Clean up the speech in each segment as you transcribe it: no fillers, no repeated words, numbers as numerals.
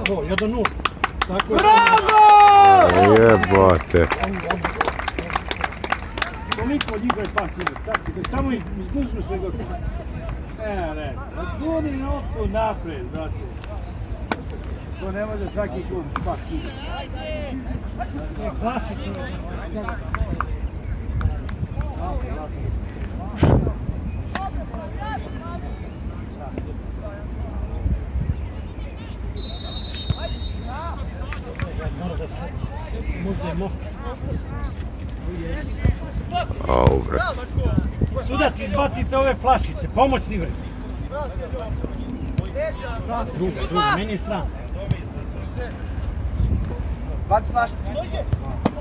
1-0. Bravo! Jebote. Koliko njih je pas uvijek, samo izgužu se go. Ne, goni notu napred, brate. To ne može svaki klub pas uvijek. Klasično. Možda je mokro. Au, bre. Sudac, izbacite ove flašice, pomoćni bre. Druga, meni je strana. Baci flašice.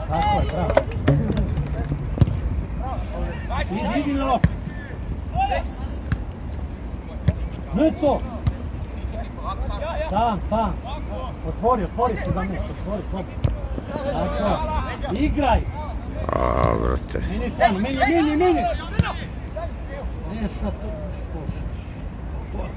Tako je, bravo. Izvidi na loptu. Ne to. Sam. Otvori 17, otvori. Tako, igraj. A, brate. Meni strano, meni. Ne, sad to. Tako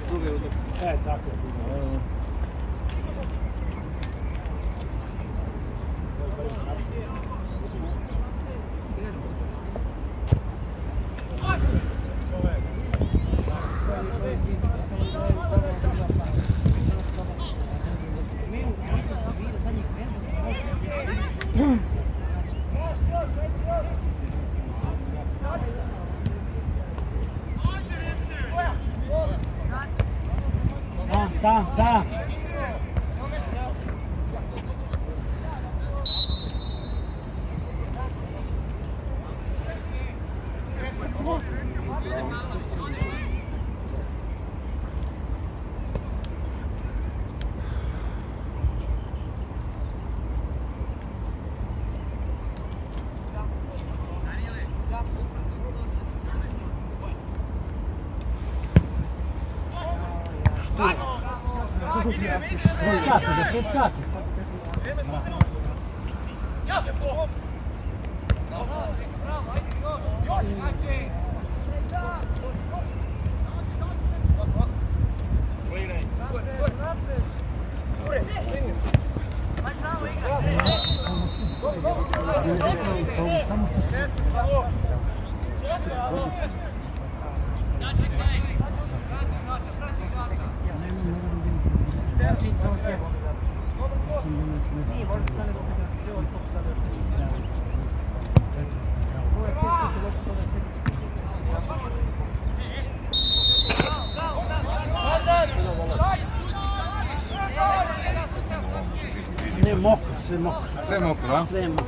je. Sam. Preskače. Ne, mokro, sve mokro. Sve mokro, a? Sve mokro.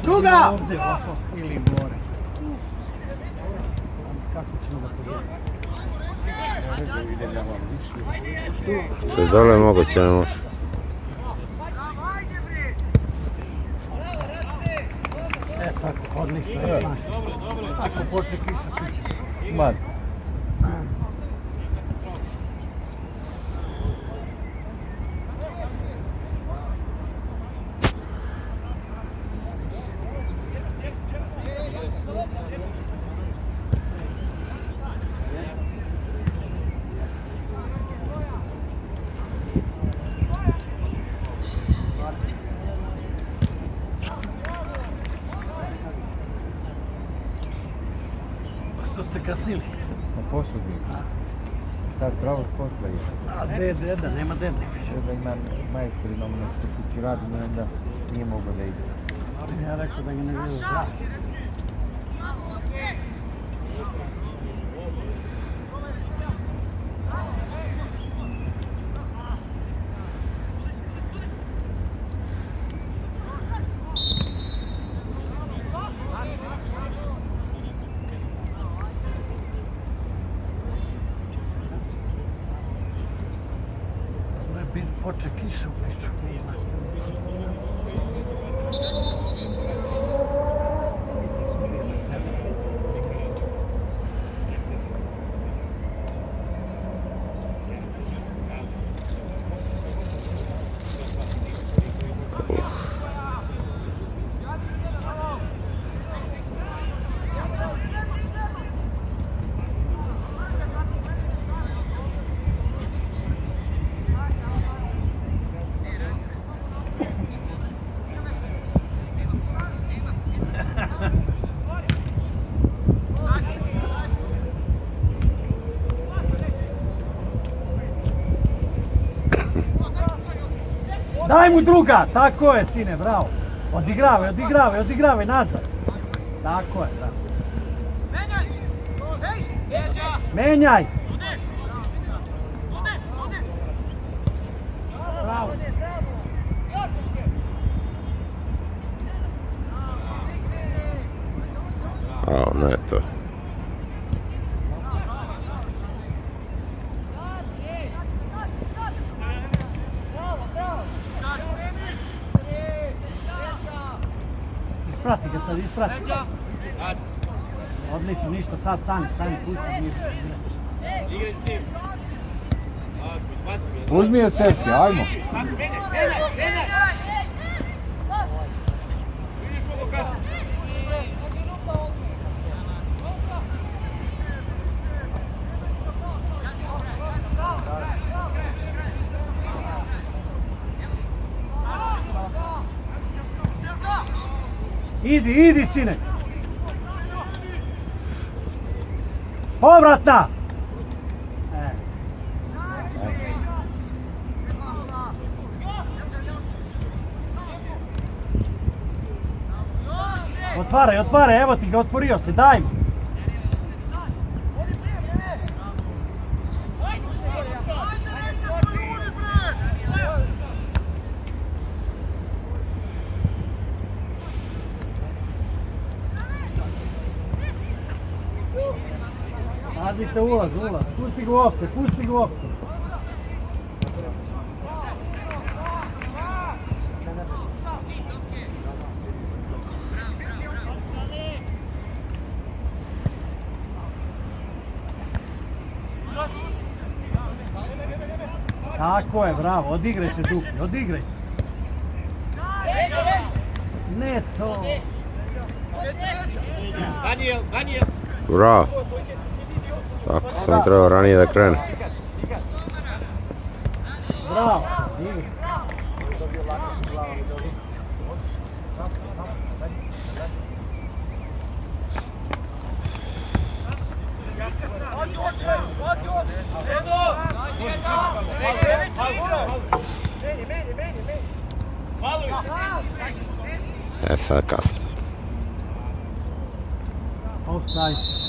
Druga! Ovdje, ovako, ili gore. Kako ćemo da podijelimo? Sve dole moguće ne može. Tako, odlično, znaš. Tako počne kiša sviđa. Mad. Što ste kasnili? Pa posudi. sad pravo s posla je. A deda, nema deda. Da ima majstor i nominačku kući radi, no onda nije mogao da ide. Ja rekao da ga ne vidio vrati. Poče kiša u piću. Daj mu druga, tako je sine, bravo. Odigravaj, nazad. Tako je, da. Menjaj! Bravo. Ne to. Isprati ga sad, isprati. Odlično, ništa, sad stani, pusti. Igraj s tim. Uzmi je Stefke, ajmo. Vidiš ovo kasno. Idi, sine. Povratna. Otvaraj, evo ti ga, otvorio se, daj mu. Pazite ulaz, pusti ga u ofse. Tako je, bravo, odigraj se Duki, odigraj. Ne to. Daniel. Bravo. Tako sam trebao ranije da krene. Bravo. Sad kasno. Offside.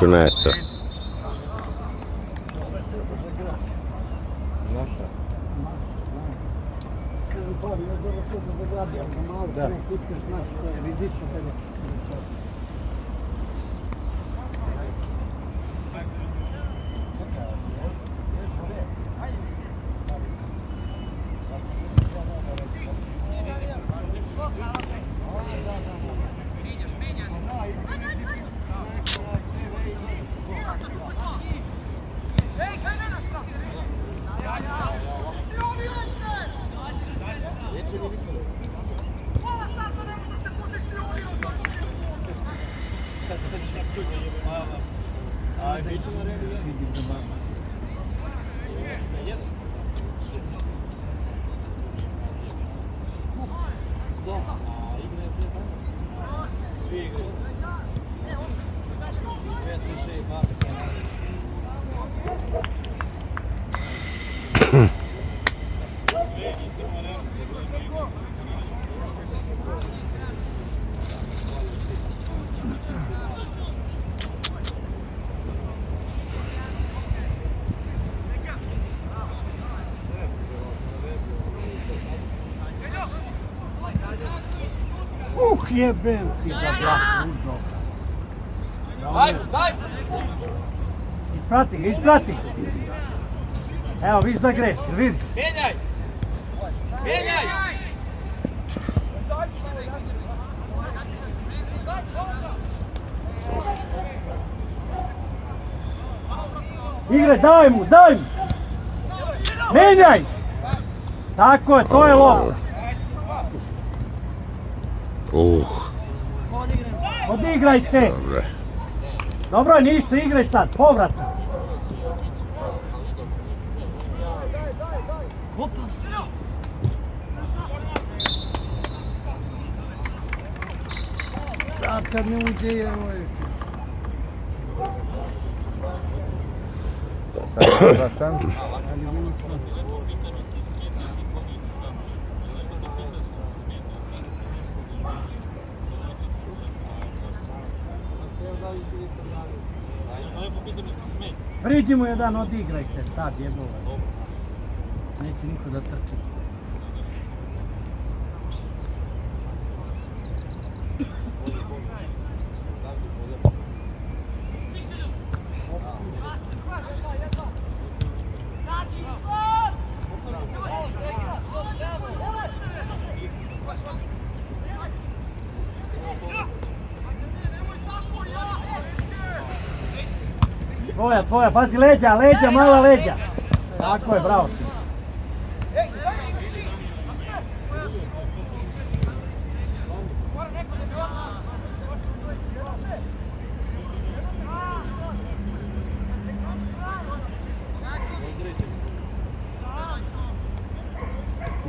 Ne to. Da. To je rizično. Aj, bit će na redu. Vidim da mama. Da, a igra je pre danas. Svi igraju. 206 Barca. Jebem ti za brak, udno. Daj! Isprati ga, isprati! Evo, vidiš da greš, vidi. Menjaj! Menjaj! Igre, daj mu, daj mu! Menjaj! Tako je, to je lopta. Odigrajte! Dobre. Dobro, ništa, igraj sad, povratno. Sad kad ne uđe je ovaj... Priđi mu jedan, odigrajte sad jednog. Neće niko da trči. Tvoja, pazi leđa, mala leđa. Tako je, bravo si.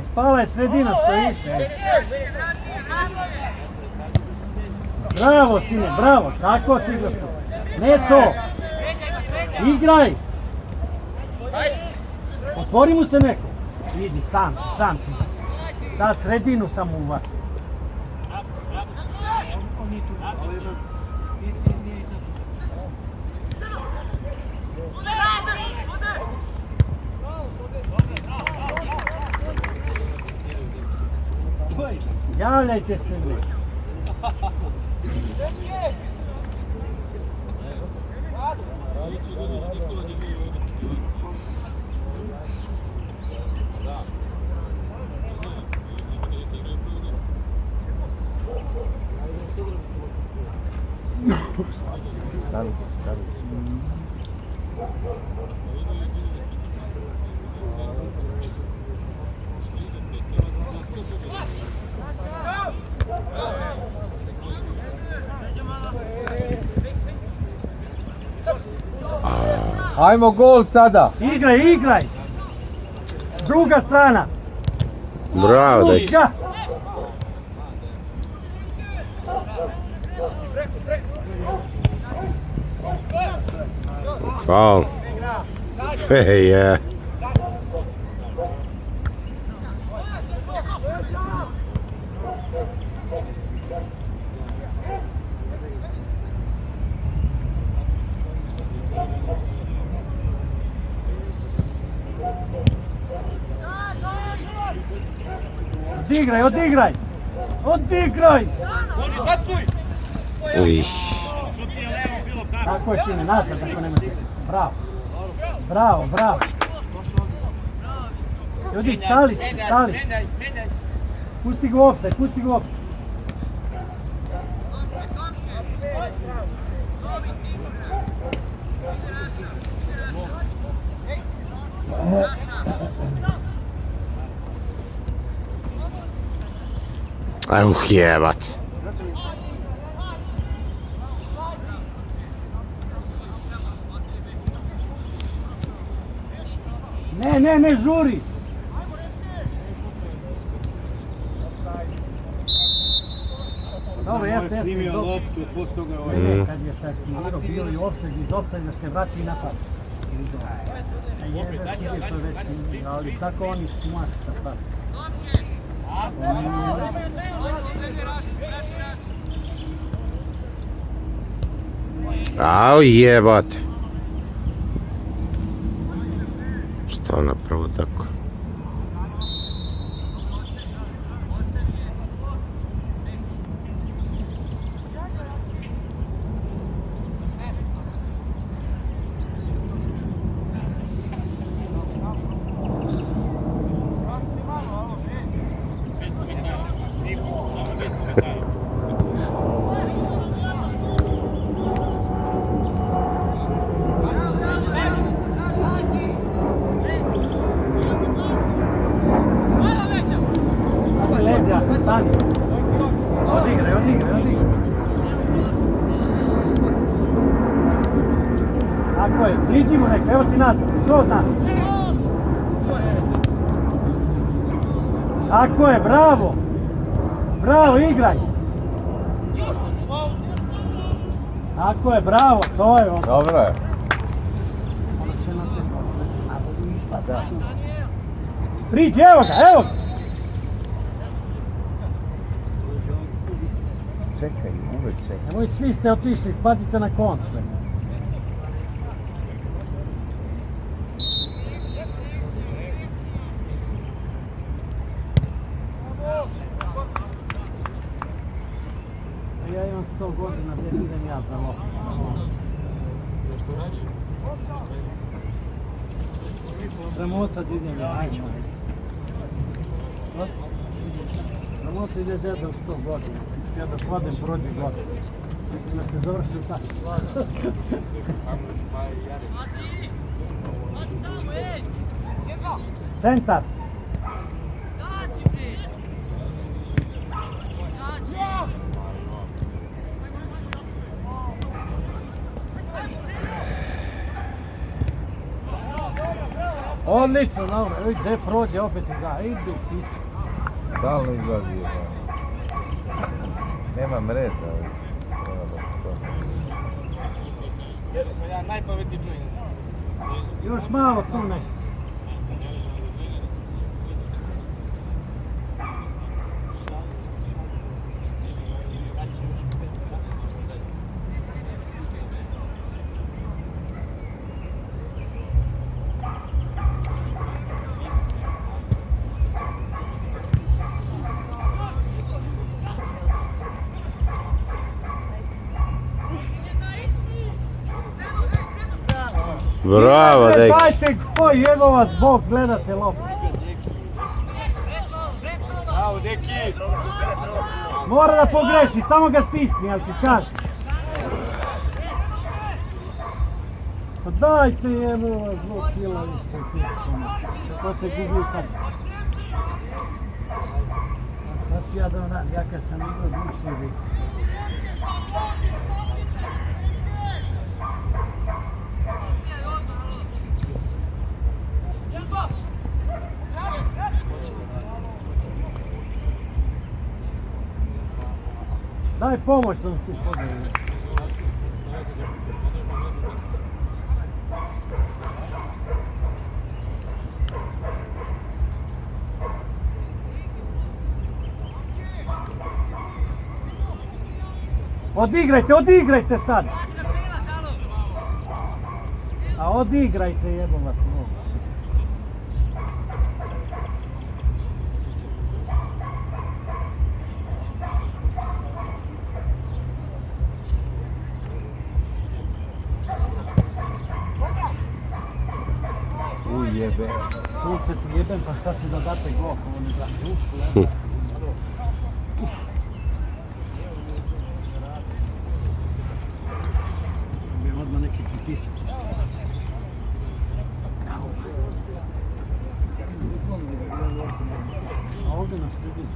Ispala je sredina, stojite. Bravo sine, bravo, tako si igraš tu. Ne to. Igraj! Otvori mu se neko. Vidi, sam si. Sad sredinu sam uvačio. Javljajte se mi. Ajmo gol sada! Igraj! Druga strana! Bravo, deki. Igra! Faul. Je. Odigraj! Uj. Tako je sine, nazad ako nema se. Bravo. Ljudi, stali. Pusti ga u offside. Jebat. Ne žuri! Dobro, jeste. Primio loptu, posto ga ovaj. Kad je se aktivirao, bio i offside, iz offside da se vrati i napad. To već, ali tako oni smašta, pa. Ao jebate. Šta napravo tako? Leđa, stani. Odigraj. Tako je, priđi mu neka, evo ti nazad, skroz nazad. Tako je, bravo. Bravo, igraj. Tako je, bravo, to je ono. Dobro je. Priđi, evo ga. Čekaj, uvek čekaj. Nemoj, svi ste otišli, pazite na kontu. Ja imam 100 godina, gdje idem ja za loptu. Sramota da idem ja, ajmo. Sramota ide deda u 100 godina. Ja da hodem, prođe godina. Da se završi tako. Centar. Odlično, dobro. Gdje prođe, opet ga. Idu ti. Stalno izlazi. Nema mreza. Sam ja najpametniji čovjek. Još malo tu ne. Bravo, deki. Dajte koji, evo vas Bog, gledate loptu. Bravo, deki! Mora da pogreši, samo ga stisni, ali ti kažem. Pa dajte evo vas Bog, kila isto stisno. To se gubi kad. Sad ću ja da vam radim, ja kad sam igrao bivši vidi. Daj pomoć sam tu podelio. Odigrajte sad! A odigrajte, jebo vas mogu. Jebe. Sunce ti jebem, pa šta će da date gol, ovo ne date ušu, bi odmah neki pritisak. A ovdje nas vidi.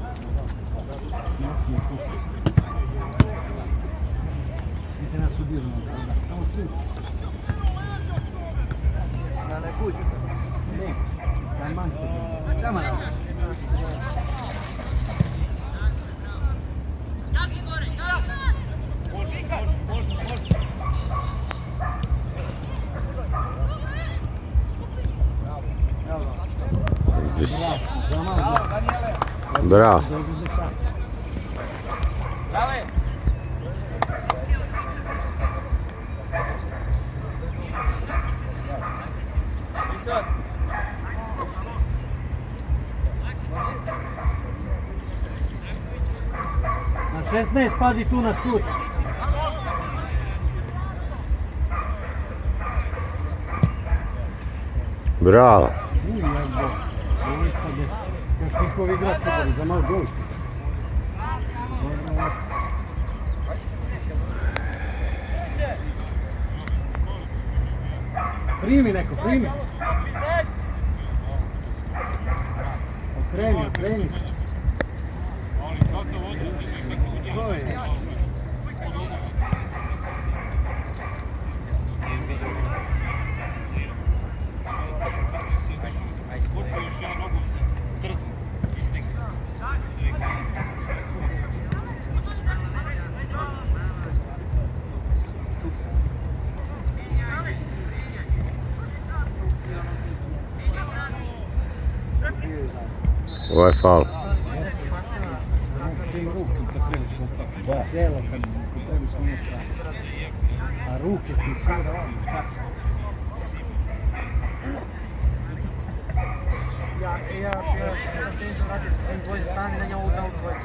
Vidite nas udirno, samo svi. Na kuću. Vidiš. Bravo. Na 16, pazi tu na šut. Bravo. Ovo ispade. Još nikovi igrač čuvali za malo gol. Primi neko, primi. Okreni, okreni. To je. Skočio još jedan nogom se trzno, istigne. Ovo je faul. Da. Tijelo kad trebiš nije strano. A ruke ti sve radi. Ja sam radio dvoje sami na njemu ugrao dvoje.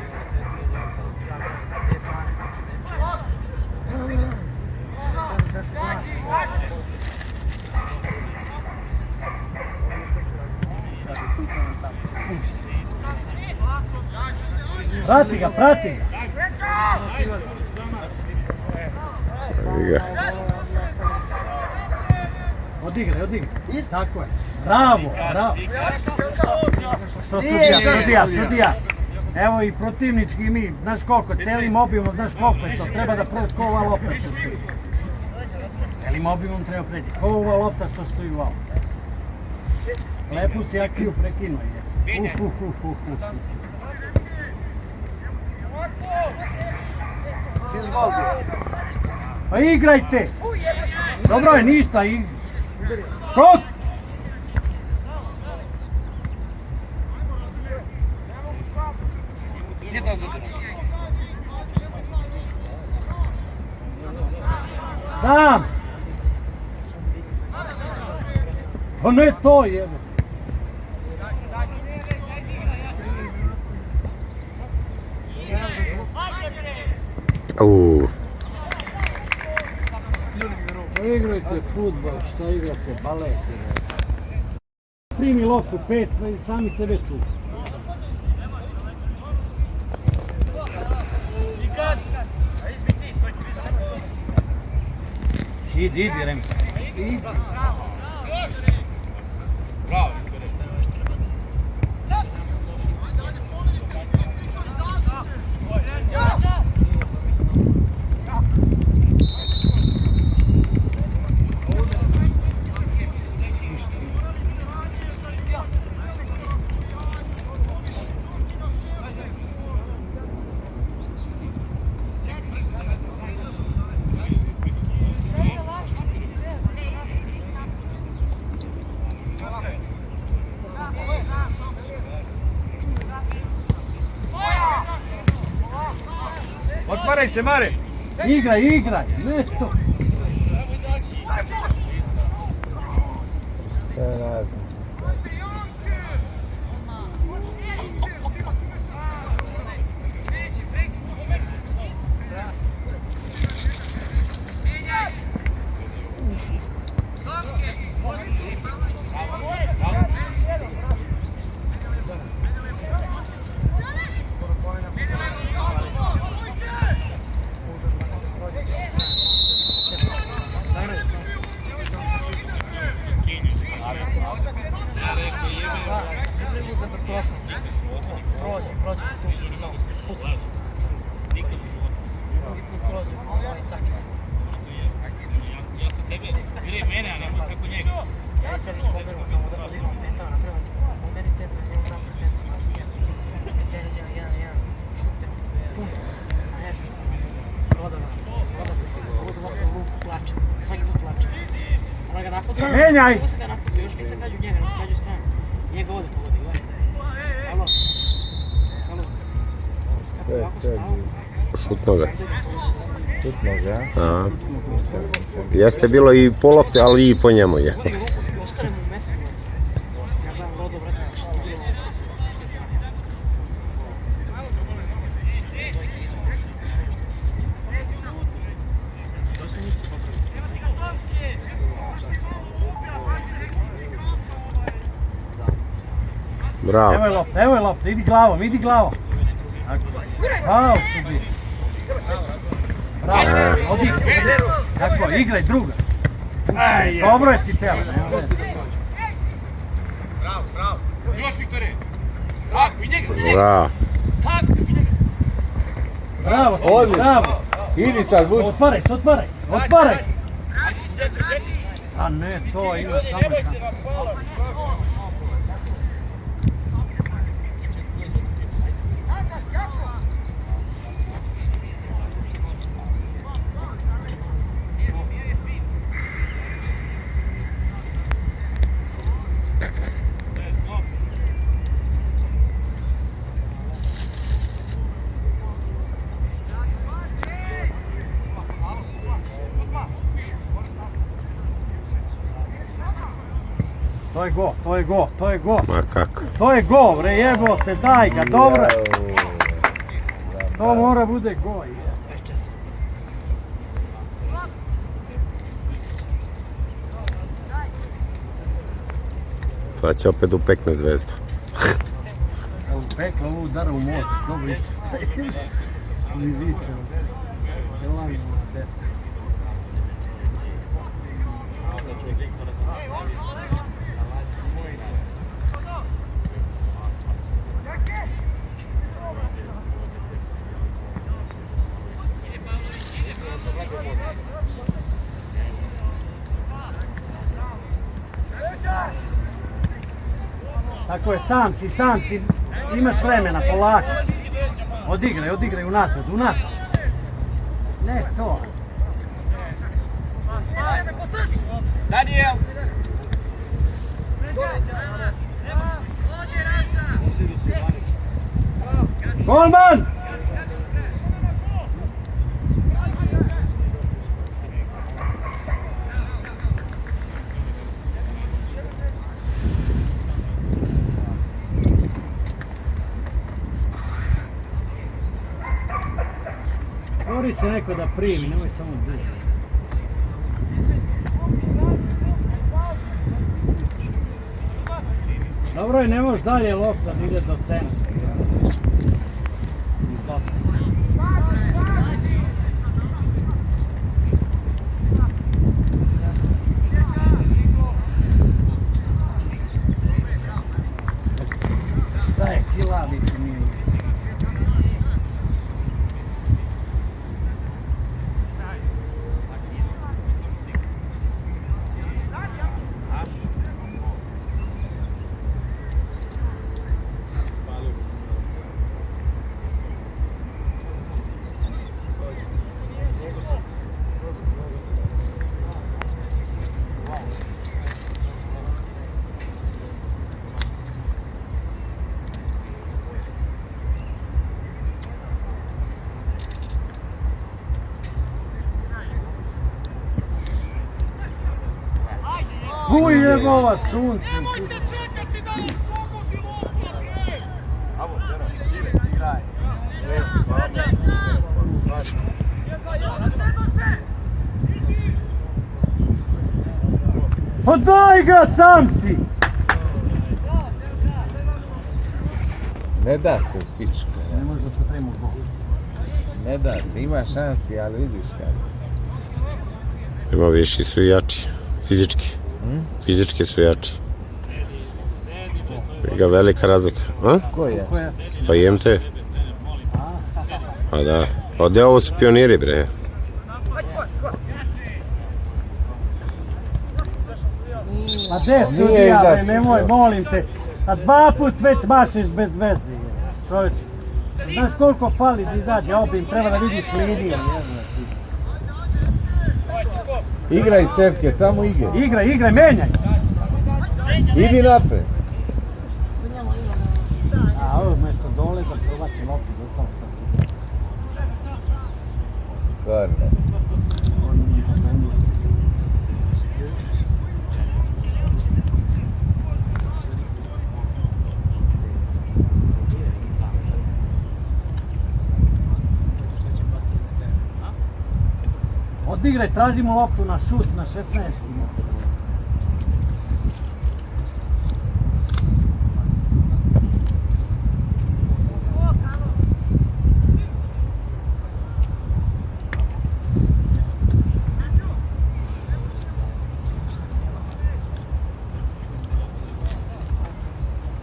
Prati ga, prati ga. Evi ga. Odigraj, odigraj. Tako je. Bravo, bravo. Što sudija. Evo i protivnički mi, znaš koliko, celim obimom, znaš koliko je to. Treba da prođe ko ova lopta što stoji. Celim obimom treba preći. Ko ova lopta što stoji u autu. Lepu si akciju prekinuo je. Pa igrajte! Dobro je, ništa. Skok! Sjedan za tebe. Sam! Pa ne to jebe. Igrajte fudbal, šta igrate, balet. Primi loptu 5, sami sebe čuju. Idi, Remi. Idi. Bravo. Otvaraj se, Mare! Igraj, igraj, ne to. To je razno. sad već pomenuo tamo da odigramo petama, napravimo po meni peta, na njemu napravimo peta, Peteđa, jedan, šute, puno, a ne što Rodova ovako ruku plače, svaki put plače. Onda ga napucam, Menjaj! Ovo sam ga napucam, još nisam gađu njega, nego sam gađu stranu. Njega ovdje povodi, gledajte. Halo. Kako ovako stao? Šutno ga. Šutno ga. Aha. Jeste bilo i po lopti, ali i po njemu je. Vodi ruku i ostane mu u mestu. Ja gledam Rodo, brate, što je bilo. Bravo. Evo je lopta, idi glavom. Bravo, sudi. Bravo, odigraj. Tako, igraj druga. Dobro je si telo. Bravo. Još Viktore. Tako, i njega. Bravo. Bravo, Odi. bravo. Idi sad, vuči. Otvaraj se. A ne, to ima samo To je go. Ma kako? To je go, bre, jebote, daj ga, dobro. To mora bude go. Sad će opet upekne Zvezdu. Evo, pekla ovo udara u moć, dobro iće. Mi viče. Zelanje, dete. Tako je, sam si, imaš vremena, polako. Odigraj, unazad. Ne, to. Daniel! Golman! Mori se neko da primi, nemoj samo držati. Dobro je, ne možeš dalje lopta da ide do centra. Šta je kilavići mi? Ujebova sunce. Pa daj ga, sam si! Ne da se pička. Ne može da se tremu gol. Ne da se, ima šansi, ali vidiš kako. Ima viši su i jači. Fizički. Fizički su jači. Ga velika razlika. A? Ko je? Pa IMT. Pa da. Ovdje ovo su pioniri, bre. A gdje Nije sudija, bre, izašao. nemoj, molim te. A 2 put već mašeš bez veze. Čovječe. Znaš koliko fali da izađe obim, treba da vidiš liniju. Igraj Stefke, samo igraj. Igraj, menjaj. Idi napred. A ovo mjesto dole da probaci loptu do tog. Stvarno. Odigraj, tražimo loptu na šut na 16.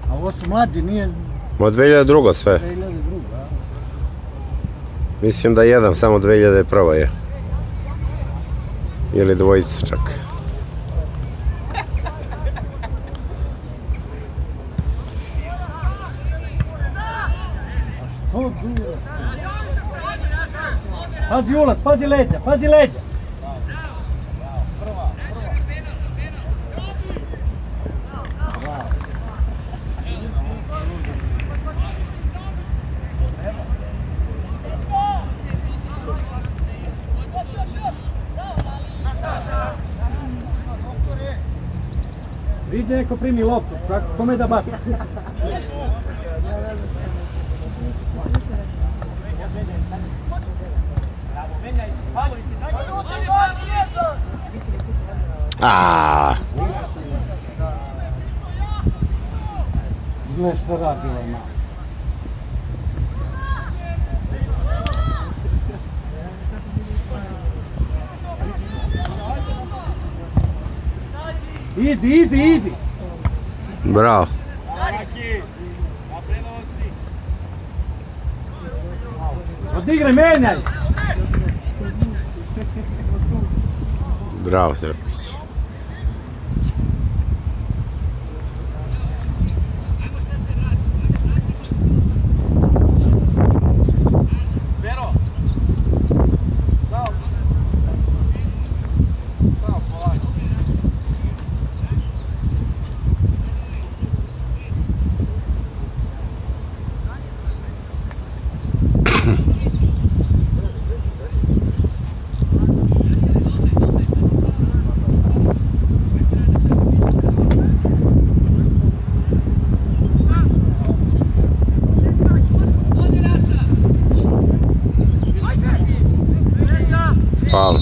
A ovo su mlađi, nije Od 2002 sve. 2002. Mislim da jedan, samo 2001 je. Ili dvojica čak. To dura. Pazi ulaz, pazi leđa. Vidi neko primi loptu, kome da baci? Aaaa. Nešto radila malo. Idi. Bravo. Odigraj, menjaj. Bravo, Srpkić. Hvala.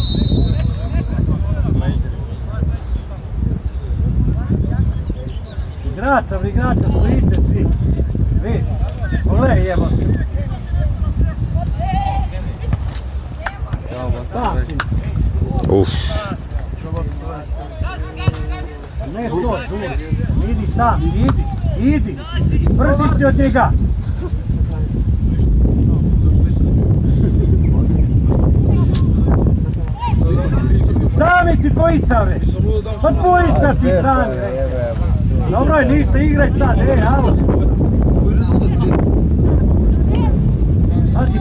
Igrača, stojite svi. Vi, pogledaj jebo. Sam si. Uf. Ne to, idi sam, idi. Brzi si od njega. Sami ti dvojica, bre. Pa dvojica ti sami, bre. Dobro je, niste, igraj sad, alo.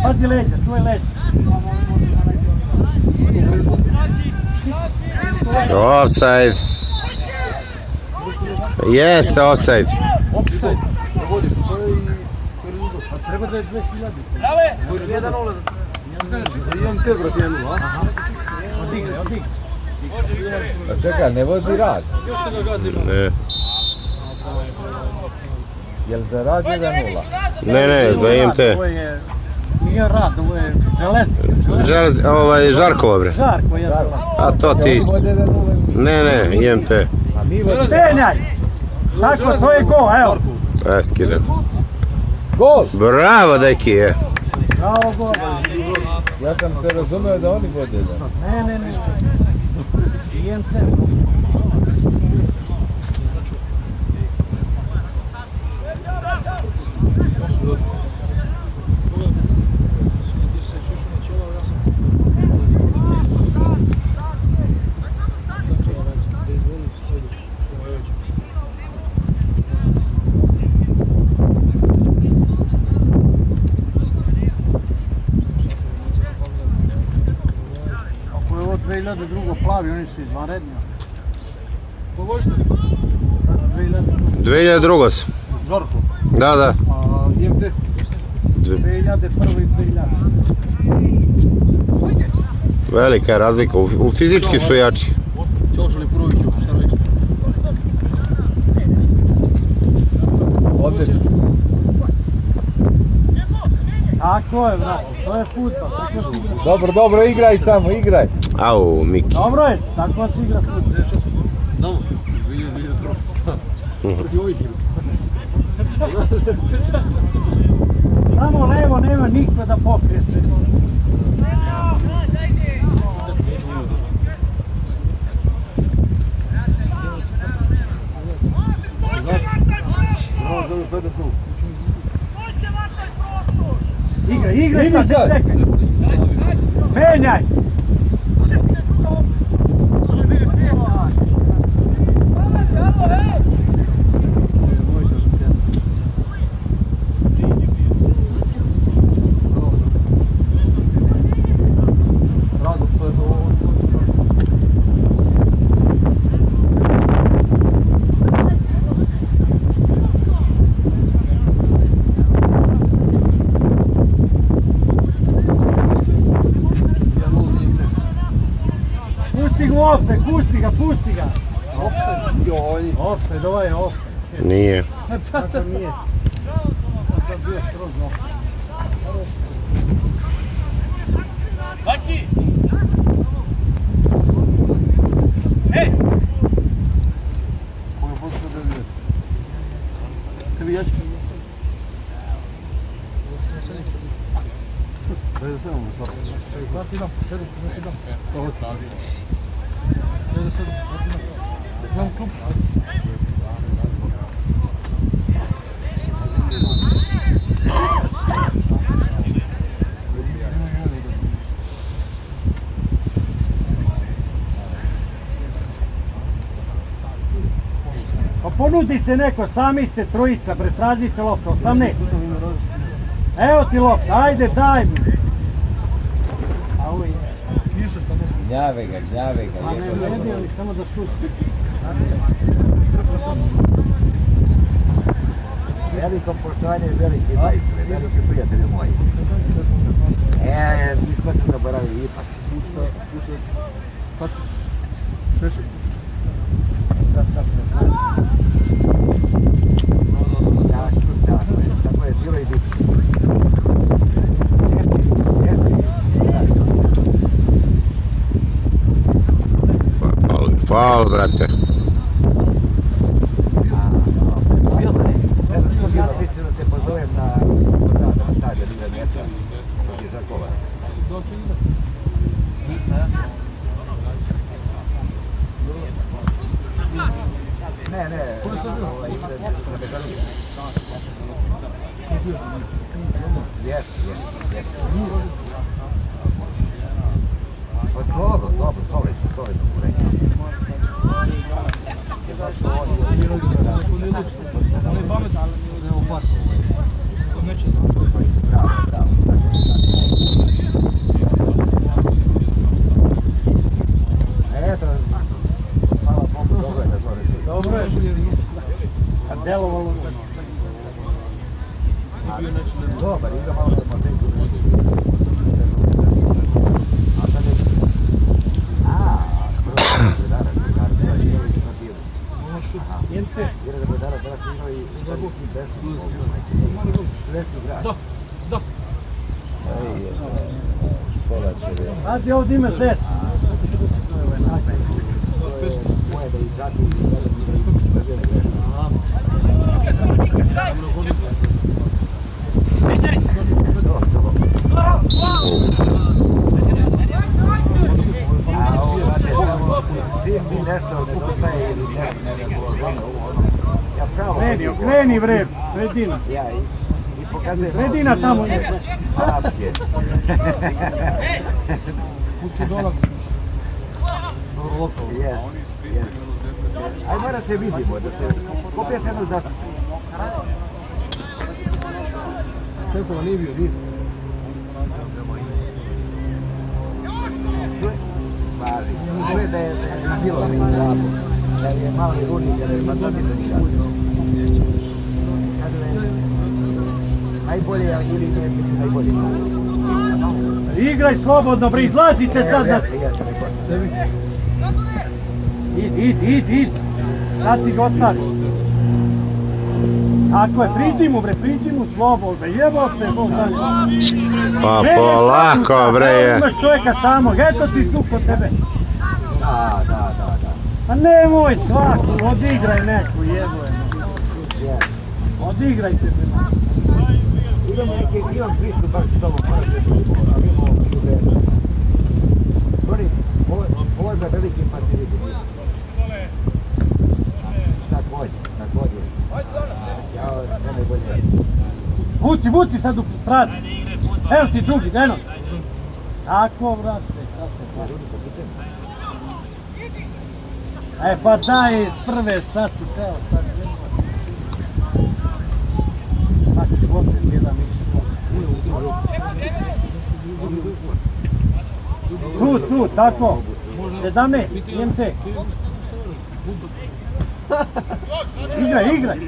Pazi leđa, čuvaj leđa. Offside. Jeste offside. Offside. Pa treba da je 2000. 1-0. Odigraj. A čekaj, ne vodi rad. Ne. Jel za rad 1-0? Ne, za IMT. Ovo je, nije rad, ovo je železnika. Žarkova, bre. Žarko je. A to ti isto. Ne, IMT. A mi vodi Senjaj! Tako, to je gol, evo. Skidam. gol! Bravo, deki, je. Bravo, gol. Ja sam te razumeo da oni vode. Ne. IMT. 2002 plavi, oni su izvanredni. Kogo što? 2002 sam. Zorko. Da, da. A IMT? 2001 i 2000. Velika je razlika, u fizički su jači. Ćošo Lipuroviću, šta reći? Ovdje. Tako je, brate, to je futbol. Dobro, dobro, igraj samo, igraj. Au, Miki. Dobro je, tako se igra futbol. Damo. 2002. Protiv ovih igra. Tamo levo nema niko da pokrije se. Igraj sad, čekaj. Menjaj. Pusti ga. Offside, ovo je offside. Nije. To nije. To je bio skroz offside. Baki! Hej! Koga posto da vidio? Tebi jači? Daj da sedamo sad. Znati idam, sedam, znati idam. Ovo stradi. Daj da sedam, znati idam. Znam klub. Pa ponudi se neko, sami ste trojica, bre, tražite loptu, 18. Evo ti lopta, ajde daj mi. Gnjave ga. A ne vredi ali samo da šuti. Veliko poštovanje i veliki majstre, veliki prijatelji moji. Niko se zaboravio ipak. Tako je bilo i biti. Faul, brate. Mislim da te pozovem na stadion iza mjeca iz Rakovac. Ne. Dobro, to je Dobro je. A delovalo. Dobar, igra malo da smo teku. Pazi, ovdje imaš 10. Okreni bre, sredina. Sredina tamo je. Pusti dolak. Aj mora se vidimo, da se kopija se jedno zatim. Sekova nije bio, nije. Mare. bilo mi jako. Jer je mali runik, jer je matematika igra. Najbolje ili ne biti najbolje. Igraj slobodno, bre, izlazite sad na... Idi. Sad si ga ostavi. Tako je, priđi mu slobodno, jebo se, Bog dalje. Pa polako bre je. Imaš čovjeka samog, eto ti tu kod tebe. Da. Pa nemoj svaku, odigraj neku, jebo je. Odigrajte bre. Imam pristup baš s tobom, moram se slušati, ali imamo pristupe. Ovo je za veliki pacivitim. Također. Jao, sve najbolje. Vuci sad u prazni. Evo ti drugi, eno. Tako, vrate. E pa daj iz prve, šta si teo sad? Svaki opet jedan više. Tu, tako. 17, IMT. Igraj.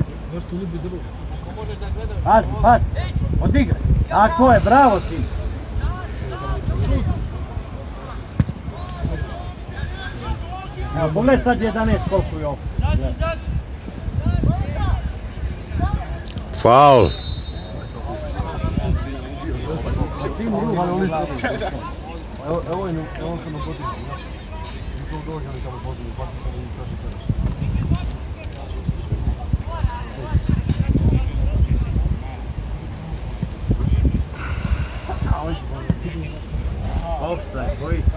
Pazi. Odigraj. Tako je, bravo sin. Evo, pogledaj sad 11 koliko je ovo. Faul. Evo sam na potiku. Ničemu dođe, ali tamo potiku.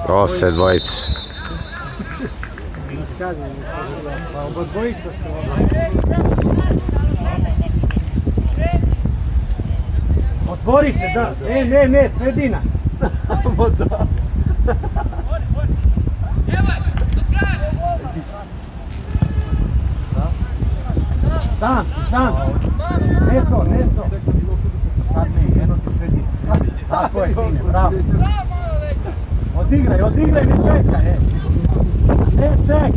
Offside dvojica. Dvojica ste otvori se, da. Ne, sredina. Sam si. Ne to. Sad ne, jedno ti sredina. Tako je, sine, bravo. Odigraj, ne čekaj, Ne čekaj.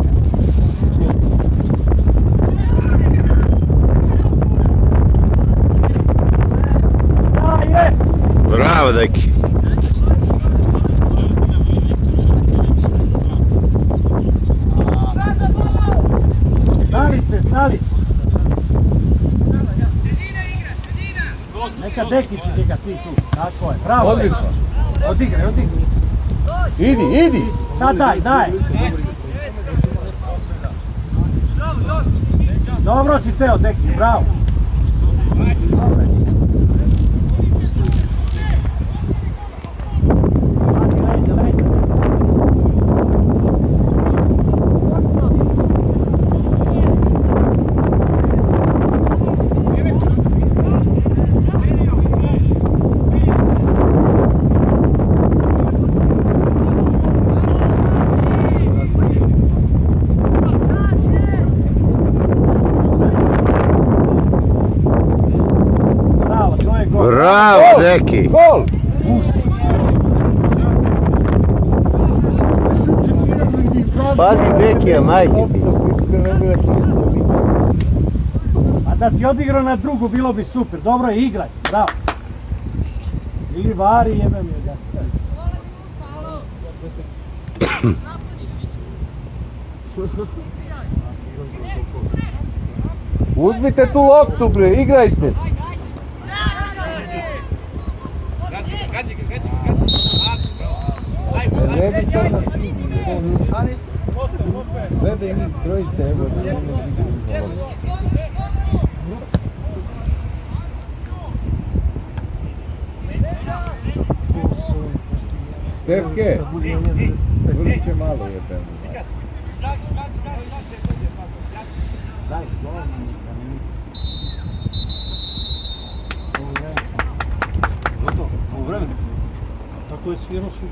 Bravo, deki. Stali ste. Neka Dekić igra ti tu. Tako je, bravo. Odlično. Odigraj. Idi. Sad daj. Dobro si teo, Dekić, bravo. Bravo, deki. Gol! Pazi Dekija, majke ti. A da si odigrao na drugu, bilo bi super. Dobro je, igraj, bravo. Ili vari, jebem je ga. Uzmite tu loptu bre, igrajte! Ne bi sad na sviđu. Gledaj njih trojice, evo da ne Stefke, vrlit će malo je tamo. Tako je svirao su.